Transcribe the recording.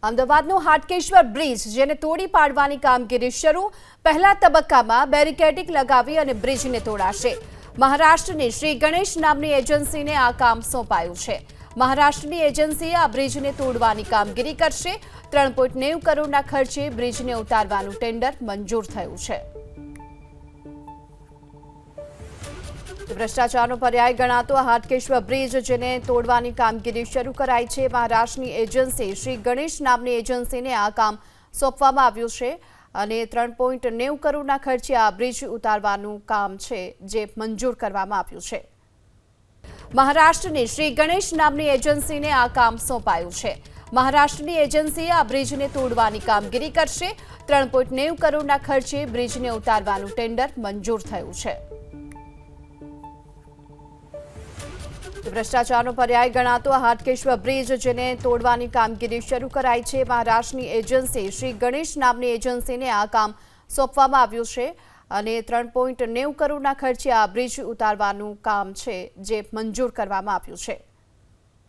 અમદાવાદનો Hatkeshwar bridge જેને તોડી પાડવાની કામગીરી શરૂ પહેલા તબક્કામાં બેરિકેડિંગ લગાવી અને બ્રિજને તોડાશે। મહારાષ્ટ્રની શ્રી ગણેશ નામની એજન્સીને આ કામ સોંપાયું છે। મહારાષ્ટ્રની એજન્સીએ આ બ્રિજને તોડવાની કામગીરી કરશે। 3.90 કરોડના ખર્ચે બ્રિજને ઉતારવાનું ટેન્ડર મંજૂર થયું છે। ભ્રષ્ટાચારનો પર્યાય ગણાતો હાટકેશ્વર બ્રિજ જેને તોડવાની કામગીરી શરૂ કરાઈ છે। મહારાષ્ટ્રની એજન્સી શ્રી ગણેશ નામની એજન્સીને આ કામ સોંપવામાં આવ્યું છે અને 3.90 કરોડના ખર્ચે આ બ્રિજ ઉતારવાનું કામ છે જે મંજૂર કરવામાં આવ્યું છે। મહારાષ્ટ્રની શ્રી ગણેશ નામની એજન્સીને આ કામ સોંપાયું છે। મહારાષ્ટ્રની એજન્સીએ આ બ્રિજને તોડવાની કામગીરી કરશે। 3.90 કરોડના ખર્ચે બ્રિજને ઉતારવાનું ટેન્ડર મંજૂર થયું છે। ભ્રષ્ટાચારનો પર્યાય ગણાતો હાટકેશ્વર બ્રિજ જેને તોડવાની કામગીરી શરૂ કરાઈ છે। મહારાષ્ટ્રની એજન્સી શ્રી ગણેશ નામની એજન્સીને આ કામ સોંપવામાં આવ્યું છે અને 3.90 કરોડના ખર્ચે આ બ્રિજ ઉતારવાનું કામ છે જે મંજૂર કરવામાં આવ્યું છે।